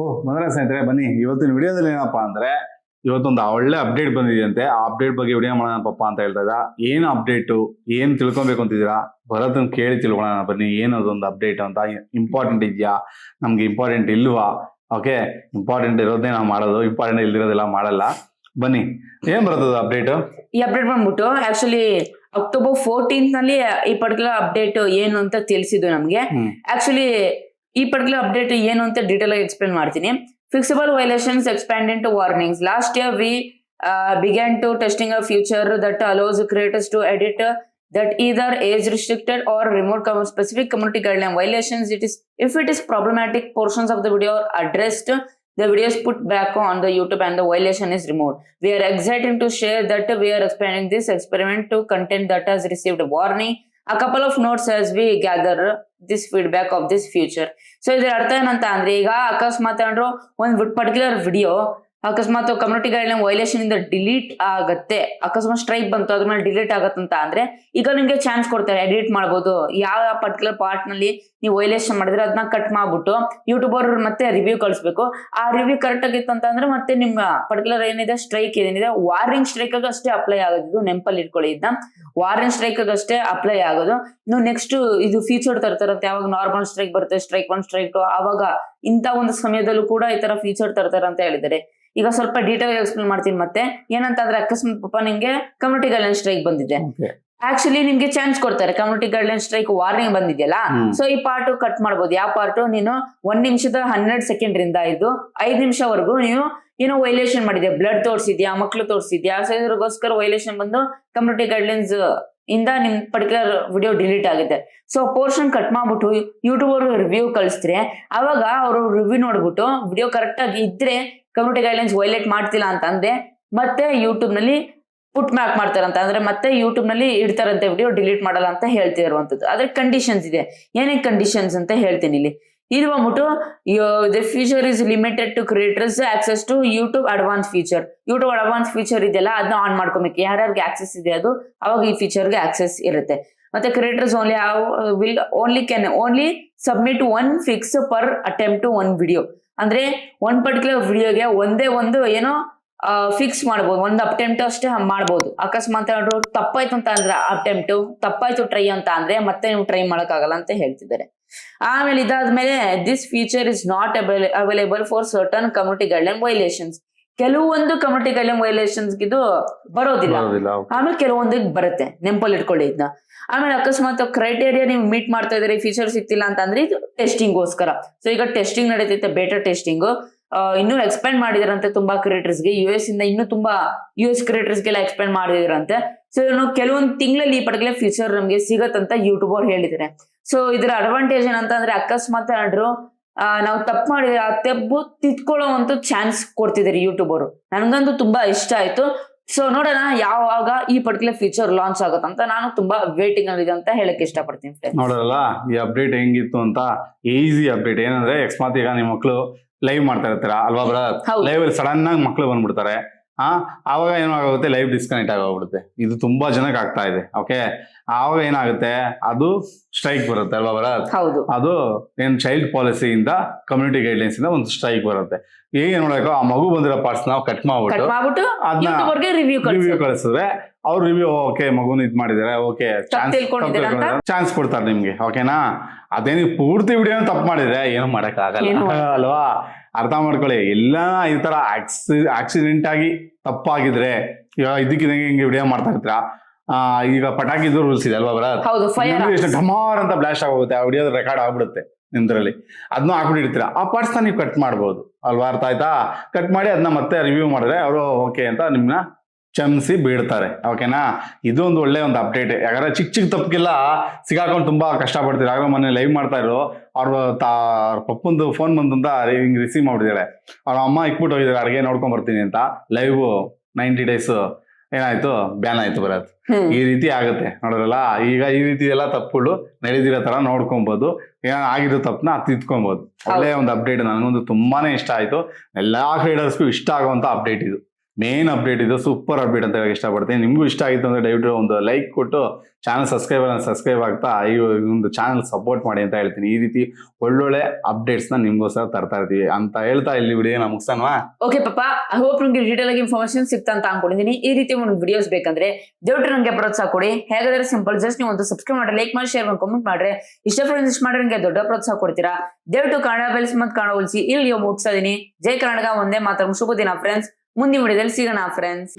ಓಹ್ ಮೊದಲ ಸ್ನೇಹಿತರೆ ಬನ್ನಿ ಇವತ್ತಿನ ವಿಡಿಯೋದಲ್ಲಿ ಏನಪ್ಪಾ ಅಂದ್ರೆ ಇವತ್ತೊಂದು ಒಳ್ಳೆ ಅಪ್ಡೇಟ್ ಬಂದಿದೆಯಂತೆ. ಆ ಅಪ್ಡೇಟ್ ಬಗ್ಗೆ ವಿಡಿಯೋ ಮಾಡೋಣ ಪಪ್ಪ ಅಂತ ಹೇಳ್ತಾ ಇದ್ದ. ಏನು ಅಪ್ಡೇಟು, ಏನು ತಿಳ್ಕೊಬೇಕು ಅಂತಿದ್ದೀರಾ? ಭರತನ್ ಕೇಳಿ ತಿಳ್ಕೊಳ್ಳೋಣ ಬನ್ನಿ. ಏನು ಅದೊಂದು ಅಪ್ಡೇಟ್ ಅಂತ, ಇಂಪಾರ್ಟೆಂಟ್ ಇದೆಯಾ, ನಮ್ಗೆ ಇಂಪಾರ್ಟೆಂಟ್ ಇಲ್ವಾ? ಓಕೆ, ಇಂಪಾರ್ಟೆಂಟ್ ಇರೋದೇ ನಾವು ಮಾಡೋದು, ಇಂಪಾರ್ಟೆಂಟ್ ಇಲ್ದಿರೋದೆಲ್ಲ ಮಾಡಲ್ಲ. ಬನ್ನಿ, ಏನ್ ಬರ್ತದ ಅಪ್ಡೇಟ್? ಈ ಅಪ್ಡೇಟ್ ಬಂದ್ಬಿಟ್ಟು ಆಕ್ಚುಲಿ ಅಕ್ಟೋಬರ್ 14 ನಲ್ಲಿ ಈ ಪರ್ಟಿಕ್ಯುಲರ್ ಅಪ್ಡೇಟ್ ಏನು ಅಂತ ತಿಳಿಸಿದ್ದು ನಮ್ಗೆ. ಆಕ್ಚುಲಿ ಈ ಪರ್ಟಿಕ್ಯುಲರ್ ಅಪ್ಡೇಟ್ ಏನು ಅಂತ ಡೀಟೇಲ್ ಆಗಿ ಎಕ್ಸ್ಪ್ಲೇನ್ ಮಾಡ್ತೀನಿ. Fixable violations expand into warnings. Last year we began to testing a feature that allows creators to edit that either age restricted or remote specific community guideline violations. If it is problematic portions of the video are addressed, the video is put back on the YouTube and the violation is removed. We are excited to share that we are expanding this experiment to content that has received a warning. A couple of notes as we gather this feedback of this feature. So ಇದರ ಅರ್ಥ ಏನಂತ ಅಂದ್ರೆ, ಈಗ ಅಕಸ್ಮಾತ್ ಏನಾದ್ರು ಒಂದು particular video ಅಕಸ್ಮಾತ್ community guideline violation ಇಂದ ಡಿಲೀಟ್ ಆಗತ್ತೆ, ಅಕಸ್ಮಾತ್ ಸ್ಟ್ರೈಕ್ ಬಂತು ಅದ್ರ ಮೇಲೆ ಡಿಲೀಟ್ ಆಗತ್ತಂತ ಅಂದ್ರೆ ಈಗ ನಿಮ್ಗೆ ಚಾನ್ಸ್ ಕೊಡ್ತಾರೆ, ಎಡಿಟ್ ಮಾಡ್ಬೋದು. ಯಾವ ಪರ್ಟಿಕ್ಯುಲರ್ ಪಾರ್ಟ್ ನಲ್ಲಿ ನೀವು ವೈಲೇಷನ್ ಮಾಡಿದ್ರೆ ಅದನ್ನ ಕಟ್ ಮಾಡ್ಬಿಟ್ಟು ಯೂಟ್ಯೂಬರ್ ಮತ್ತೆ ರಿವ್ಯೂ ಕಳಿಸ್ಬೇಕು. ಆ ರಿವ್ಯೂ ಕರೆಕ್ಟ್ ಆಗಿತ್ತು ಅಂತ ಅಂದ್ರೆ ಮತ್ತೆ ನಿಮ್ಮ ಪರ್ಟಿಕ್ಯುಲರ್ ಏನಿದೆ ಸ್ಟ್ರೈಕ್ ಏನಿದೆ ವಾರ್ನಿಂಗ್ ಸ್ಟ್ರೈಕ್ ಅಷ್ಟೇ ಅಪ್ಲೈ ಆಗೋದು. ನೆನಪಲ್ಲಿ ಇಟ್ಕೊಳ್ಳಿ, ಇದನ್ನ ವಾರ್ನಿಂಗ್ ಸ್ಟ್ರೈಕ್ ಅಷ್ಟೇ ಅಪ್ಲೈ ಆಗೋದು. ಇನ್ನು ನೆಕ್ಸ್ಟ್ ಇದು ಫೀಚರ್ ತರ್ತಾರಂತೆ. ಯಾವಾಗ ನಾರ್ಮಲ್ ಸ್ಟ್ರೈಕ್ ಬರುತ್ತೆ, ಸ್ಟ್ರೈಕ್ 1 ಸ್ಟ್ರೈಕ್ 2, ಅವಾಗ ಇಂತ ಒಂದು ಸಮಯದಲ್ಲೂ ಕೂಡ ಈ ತರ ಫೀಚರ್ ತರ್ತಾರೆ ಅಂತ ಹೇಳಿದ್ದಾರೆ. ಈಗ ಸ್ವಲ್ಪ ಡೀಟೇಲ್ ಎಕ್ಸ್ಪ್ಲೇನ್ ಮಾಡ್ತೀನಿ. ಮತ್ತೆ ಏನಂತ ಅಂದ್ರೆ, ಅಕಸ್ಮಾತ್ ಪಾಪ ನಿಮ್ಗೆ ಕಮ್ಯುನಿಟಿ ಗೈಡ್ಲೈನ್ ಸ್ಟ್ರೈಕ್ ಬಂದಿದೆ, ಆಕ್ಚುಲಿ ನಿಮ್ಗೆ ಚಾನ್ಸ್ ಕೊಡ್ತಾರೆ. ಕಮ್ಯುನಿಟಿ ಗೈಡ್ಲೈನ್ ಸ್ಟ್ರೈಕ್ ವಾರ್ನಿಂಗ್ ಬಂದಿದೆಯಲ್ಲ, ಸೊ ಈ ಪಾರ್ಟ್ ಕಟ್ ಮಾಡ್ಬೋದು. ಯಾವ ಪಾರ್ಟ್ ನೀನು 1 ನಿಮಿಷದ 12 ಸೆಕೆಂಡ್ ರಿಂದ 5 ನಿಮಿಷವರೆಗೂ ನೀನು ಏನೋ ವೈಲೇಷನ್ ಮಾಡಿದ್ಯಾ, ಬ್ಲಡ್ ತೋರಿಸಿದ್ಯಾ, ಮಕ್ಳು ತೋರಿಸಿದ್ಯಾ, ಸೊ ಇದ್ರಗೋಸ್ಕರ ವೈಲೇಷನ್ ಬಂದು ಕಮ್ಯುನಿಟಿ ಗೈಡ್ಲೈನ್ಸ್ ಇಂದ ನಿಮ್ ಪರ್ಟಿಕ್ಯುಲರ್ ವಿಡಿಯೋ ಡಿಲೀಟ್ ಆಗುತ್ತೆ. ಸೊ ಪೋರ್ಷನ್ ಕಟ್ ಮಾಡ್ಬಿಟ್ಟು ಯೂಟ್ಯೂಬ್ ಅವರು ರಿವ್ಯೂ ಕಳಿಸಿದ್ರೆ ಅವಾಗ ಅವರು ರಿವ್ಯೂ ನೋಡ್ಬಿಟ್ಟು ವಿಡಿಯೋ ಕರೆಕ್ಟ್ ಆಗಿ ಇದ್ರೆ ಕಮ್ಯುನಿಟಿ ಗೈಡ್ಲೈನ್ಸ್ ವೈಲೇಟ್ ಮಾಡ್ತಿಲ್ಲ ಅಂತ ಅಂದ್ರೆ ಮತ್ತೆ ಯೂಟ್ಯೂಬ್ ನಲ್ಲಿ ಪುಟ್ ಬ್ಯಾಕ್ ಮಾಡ್ತಾರಂತ, ಅಂದ್ರೆ ಮತ್ತೆ ಯೂಟ್ಯೂಬ್ ನಲ್ಲಿ ಇಡ್ತಾರಂತೆ, ವಿಡಿಯೋ ಡಿಲೀಟ್ ಮಾಡಲ್ಲ ಅಂತ ಹೇಳ್ತಿರುವಂತದ್ದು. ಅದ್ರ ಕಂಡೀಷನ್ಸ್ ಇದೆ. ಏನೇನ್ ಕಂಡೀಷನ್ಸ್ ಅಂತ ಹೇಳ್ತೀನಿ ಇಲ್ಲಿ. ಇದು ಬಂದ್ಬಿಟ್ಟು the feature is limited to creators access to YouTube advance feature. YouTube advance feature ಇದೆಯಲ್ಲ ಅದನ್ನ ಆನ್ ಮಾಡ್ಕೊಬೇಕು. ಯಾರ್ಯಾರಿಗೆ ಆಕ್ಸೆಸ್ ಇದೆ ಅದು ಅವಾಗ ಈ ಫೀಚರ್ಗೆ ಆಕ್ಸೆಸ್ ಇರುತ್ತೆ. ಮತ್ತೆ creators only submit 1 fix per attempt to 1 video. ಅಂದ್ರೆ ಒಂದ್ ಪರ್ಟಿಕ್ಯುಲರ್ ವಿಡಿಯೋಗೆ ಒಂದೇ ಒಂದು ಏನೋ ಫಿಕ್ಸ್ ಮಾಡ್ಬೋದು, ಒಂದು ಅಟೆಂಪ್ಟ್ ಅಷ್ಟೇ ಮಾಡ್ಬೋದು. ಅಕಸ್ಮಾತ್ ಏನಾದ್ರು ತಪ್ಪಾಯ್ತು ಅಂತ ಅಂದ್ರೆ ಅಟೆಂಪ್ಟ್ ತಪ್ಪಾಯ್ತು ಟ್ರೈ ಅಂತ ಅಂದ್ರೆ ಮತ್ತೆ ನೀವು ಟ್ರೈ ಮಾಡಕ್ಕಾಗಲ್ಲ ಅಂತ ಹೇಳ್ತಿದ್ದಾರೆ. ಆಮೇಲೆ ಇದಾದ್ಮೇಲೆ this feature is not available for certain community guideline violations. ಕೆಲವೊಂದು ಕಮ್ಯುನಿಟಿ ಗೈಡ್ಲೈನ್ ವೈಲೇಷನ್ಸ್ ಇದು ಬರೋದಿಲ್ಲ, ಆಮೇಲೆ ಕೆಲವೊಂದಿಗೆ ಬರುತ್ತೆ. ನೆನಪಲ್ಲಿ ಇಟ್ಕೊಳ್ಳಿ ಇದನ್ನ. ಆಮೇಲೆ ಅಕಸ್ಮಾತ್ ಕ್ರೈಟೇರಿಯಾ ನೀವು ಮೀಟ್ ಮಾಡ್ತಾ ಇದ್ರೆ ಫೀಚರ್ ಸಿಗ್ತಿಲ್ಲ ಅಂತ ಅಂದ್ರೆ ಇದು ಟೆಸ್ಟಿಂಗ್ಗೋಸ್ಕರ. ಸೊ ಈಗ ಟೆಸ್ಟಿಂಗ್ ನಡೀತೈತೆ, ಬೇಟಾ ಟೆಸ್ಟಿಂಗ್ ಇನ್ನೂ ಎಕ್ಸ್ಪ್ಯಾಂಡ್ ಮಾಡಿದಾರಂತೆ ತುಂಬಾ ಕ್ರಿಯೇಟರ್ಸ್ಗೆ. US ಇಂದ ಇನ್ನೂ ತುಂಬಾ US ಕ್ರಿಯೇಟರ್ಸ್ಗೆಲ್ಲ ಎಕ್ಸ್ಪ್ಯಾಂಡ್ ಮಾಡಿದಾರಂತೆ. ಸೊ ಇನ್ನು ಕೆಲವೊಂದು ತಿಂಗಳಲ್ಲಿ ಈ ಪರ್ಟಿಕ್ಯುಲರ್ ಫೀಚರ್ ನಮ್ಗೆ ಸಿಗತ್ತಂತ ಯೂಟ್ಯೂಬ್ ಅವ್ರು ಹೇಳಿದ್ದಾರೆ. ಸೊ ಇದ್ರ ಅಡ್ವಾಂಟೇಜ್ ಏನಂತ ಅಂದ್ರೆ, ಅಕಸ್ಮಾತ್ ಏನಾದ್ರು ನಾವು ತಪ್ಪು ಮಾಡಿದ್ರೆ ಆ ತಪ್ಪು ತಿದ್ಕೊಳ್ಳೋವಂತ ಚಾನ್ಸ್ ಕೊಡ್ತಿದ್ದಾರೆ ಯೂಟ್ಯೂಬ್ ಅವರು. ನನ್ಗಂತೂ ತುಂಬಾ ಇಷ್ಟ ಆಯ್ತು. ಸೊ ನೋಡೋಣ ಯಾವಾಗ ಈ ಪರ್ಟಿಕ್ಯುಲರ್ ಫೀಚರ್ ಲಾಂಚ್ ಆಗುತ್ತಂತ. ನಾನು ತುಂಬಾ ವೇಟಿಂಗ್ ಅಲ್ಲಿ ಇದೆ ಅಂತ ಹೇಳಕ್ ಇಷ್ಟಪಡ್ತೀನಿ. ನೋಡೋಲ್ಲ ಈ ಅಪ್ಡೇಟ್ ಹೆಂಗಿತ್ತು ಅಂತ. ಈಸಿ ಅಪ್ಡೇಟ್ ಏನಂದ್ರೆ, ಅಕಸ್ಮಾತ್ ಈಗ ನಿಮ್ಮ ಮಕ್ಕಳು ಲೈವ್ ಮಾಡ್ತಾ ಇರ್ತೀರಾ ಅಲ್ವಾ ಬ್ರಾ, ಲೈವ್ ಅಲ್ಲಿ ಸಡನ್ ಆಗಿ ಮಕ್ಳು ಬಂದ್ಬಿಡ್ತಾರೆ. ಆವಾಗ ಏನಾಗುತ್ತೆ, ಲೈವ್ ಡಿಸ್ಕನೆಕ್ಟ್ ಆಗೋಗ್ಬಿಡುತ್ತೆ. ಇದು ತುಂಬಾ ಜನಕ್ಕೆ ಆಗ್ತಾ ಇದೆ. ಓಕೆ, ಆವಾಗ ಏನಾಗುತ್ತೆ, ಅದು ಸ್ಟ್ರೈಕ್ ಬರುತ್ತೆ ಅಲ್ವಾ ಬ್ರಾ. ಅದು ಏನ್ ಚೈಲ್ಡ್ ಪಾಲಿಸಿಯಿಂದ ಕಮ್ಯುನಿಟಿ ಗೈಡ್ಲೈನ್ಸ್ ಇಂದ ಒಂದು ಸ್ಟ್ರೈಕ್ ಬರುತ್ತೆ. ಈಗ ನೋಡಬೇಕು, ಆ ಮಗು ಬಂದಿರೋ ಪಾರ್ಟ್ಸ್ ನಾವು ಕಟ್ ಮಾಡ್ಬಿಟ್ಟು ಅದನ್ನ ರಿವ್ಯೂ ಕಳಿಸಿದ್ರೆ ಅವ್ರು ರಿವ್ಯೂ ಓಕೆ ಮಗುನ ಇದ್ ಮಾಡಿದಾರೆ, ಓಕೆ ಚಾನ್ಸ್ ಕೊಡ್ತಾರೆ ನಿಮ್ಗೆ. ಓಕೆನಾ, ಅದೇ ನೀವು ಪೂರ್ತಿ ವಿಡಿಯೋ ತಪ್ಪು ಮಾಡಿದ್ರೆ ಏನು ಮಾಡಕ್ ಆಗಲ್ಲ ಅಲ್ವಾ. ಅರ್ಥ ಮಾಡ್ಕೊಳ್ಳಿ. ಎಲ್ಲ ಈ ತರ ಆಕ್ಸಿಡೆಂಟ್ ಆಗಿ ತಪ್ಪಾಗಿದ್ರೆ, ಈಗ ಇದಕ್ಕಿದಂಗೆ ಹಿಂಗೆ ವಿಡಿಯೋ ಮಾಡ್ತಾ ಇರ್ತೀರಾ, ಈಗ ಪಟಾಕಿದು ರೂಲ್ಸ್ ಇದೆ ಅಲ್ವಾ ಬರ, ಢಮಾರ್ ಅಂತ ಬ್ಲಾಸ್ಟ್ ಆಗೋಗುತ್ತೆ, ಆ ವಿಡಿಯೋ ರೆಕಾರ್ಡ್ ಆಗ್ಬಿಡುತ್ತೆ ನಿಮ್ದ್ರಲ್ಲಿ. ಅದನ್ನ ಹಾಕ್ಬಿಟ್ಟಿರ್ತೀರಾ, ಆ ಪಾರ್ಟ್ಸ್ ನೀವು ಕಟ್ ಮಾಡ್ಬೋದು ಅಲ್ವಾ. ಅರ್ಥ ಆಯ್ತಾ? ಕಟ್ ಮಾಡಿ ಅದನ್ನ ಮತ್ತೆ ರಿವ್ಯೂ ಮಾಡಿದ್ರೆ ಅವರು ಓಕೆ ಅಂತ ನಿಮ್ನ ಕ್ಷಮಿಸಿ ಬೀಳ್ತಾರೆ. ಓಕೆನಾ, ಇದು ಒಂದು ಒಳ್ಳೆ ಒಂದು ಅಪ್ಡೇಟ್. ಯಾಕಂದ್ರೆ ಚಿಕ್ಕ ತಪ್ಪಿಗೆಲ್ಲ ಸಿಗಾಕೊಂಡು ತುಂಬಾ ಕಷ್ಟ ಪಡ್ತೀರಿ. ಆಗ ಮೊನ್ನೆ ಲೈವ್ ಮಾಡ್ತಾ ಇದ್ರು, ಅವ್ರ ಪಪ್ಪಂದು ಫೋನ್ ಬಂದಂತ ಹಿಂಗ್ ರಿಸೀವ್ ಮಾಡಿದಾಳೆ. ಅವ್ರ ಅಮ್ಮ ಇಕ್ಬಿಟ್ಟು ಹೋಗಿದ್ದಾರೆ ಅಡುಗೆ ನೋಡ್ಕೊಂಡ್ ಬರ್ತೀನಿ ಅಂತ. ಲೈವ್ 90 days ಏನಾಯ್ತು, ಬ್ಯಾನ್ ಆಯ್ತು ಬರತ್. ಈ ರೀತಿ ಆಗುತ್ತೆ ನೋಡೋರಲ್ಲ. ಈಗ ಈ ರೀತಿ ಎಲ್ಲ ತಪ್ಪುಗಳು ನಡೆದಿರೋ ತರ ನೋಡ್ಕೊಬಹುದು. ಆಗಿರೋ ತಪ್ಪನ್ನ ತಿದ್ಕೊಬಹುದು. ಒಳ್ಳೆ ಒಂದು ಅಪ್ಡೇಟ್. ನನಗೊಂದು ತುಂಬಾನೇ ಇಷ್ಟ ಆಯ್ತು. ಎಲ್ಲಾ ಕ್ರೀಡರ್ಸ್ಗೂ ಇಷ್ಟ ಆಗುವಂತ ಅಪ್ಡೇಟ್ ಇದು. ಮೇನ್ ಅಪ್ಡೇಟ್ ಇದು, ಸೂಪರ್ ಅಪ್ಡೇಟ್ ಅಂತ ಹೇಳಕ್ ಇಷ್ಟಪಡ್ತೀನಿ. ನಿಮ್ಗೂ ಇಷ್ಟ ಆಗಿತ್ತು ಅಂದ್ರೆ ದಯವಿಟ್ಟು ಒಂದು ಲೈಕ್ ಕೊಟ್ಟು ಚಾನಲ್ ಸಬ್ಸ್ಕ್ರೈಬ್ ಆಗ್ತಾ ಈ ಒಂದು ಚಾನಲ್ ಸಪೋರ್ಟ್ ಮಾಡಿ ಅಂತ ಹೇಳ್ತೀನಿ. ಈ ರೀತಿ ಒಳ್ಳೊಳ್ಳೆ ಅಪ್ಡೇಟ್ಸ್ ನ ನಿಮ್ಗೋಸ್ಕರ ತರ್ತಾ ಇರ್ತೀವಿ ಅಂತ ಹೇಳ್ತಾ ಇಲ್ಲಿ ವಿಡಿಯೋನ ಮುಗಿಸೋಣವಾ? ಓಕೆ ಪಾಪ, ಐ ಹೋಪ್ ನಿಮ್ಗೆ ಡೀಟೇಲ್ ಆಗಿ ಇನ್ಫಾರ್ಮೇಶನ್ ಸಿಕ್ತಾ ಅಂತ ಅನ್ಕೊಂಡಿದ್ದೀನಿ. ಈ ರೀತಿ ಒಂದು ವಿಡಿಯೋಸ್ ಬೇಕಂದ್ರೆ ದಯವಿಟ್ಟು ನಂಗೆ ಪ್ರೋತ್ಸಾಹ ಕೊಡಿ. ಹೇಗಾದ್ರೆ ಸಿಂಪಲ್, ಜಸ್ಟ್ ನೀವು ಒಂದು ಸಬ್ಸ್ಕ್ರೈಬ್ ಮಾಡಿ, ಲೈಕ್ ಮಾಡಿ, ಶೇರ್ ಮಾಡಿ, ಕಮೆಂಟ್ ಮಾಡ್ರೆ ಇಷ್ಟ ಇಷ್ಟ ಮಾಡ್ರೆ ನಂಗೆ ದೊಡ್ಡ ಪ್ರೋತ್ಸಾಹ ಕೊಡ್ತೀರಾ. ದಯವಿಟ್ಟು ಕನ್ನಡ ಬೆಲ್ಸ್ ಮತ್ತು ಕನ್ನಡ ಉಳಿಸಿ ಇಲ್ಲಿ ಮುಗಿಸ್ತಾ ಇದೀನಿ. ಜೈ ಕರ್ನಾಟಕ, ಒಂದೇ ಮಾತ್ರ. ಶುಭ ದಿನ ಫ್ರೆಂಡ್ಸ್. ಮುಂದಿನ ವಿಡಿಯೋದಲ್ಲಿ ಸಿಗೋಣ ಫ್ರೆಂಡ್ಸ್.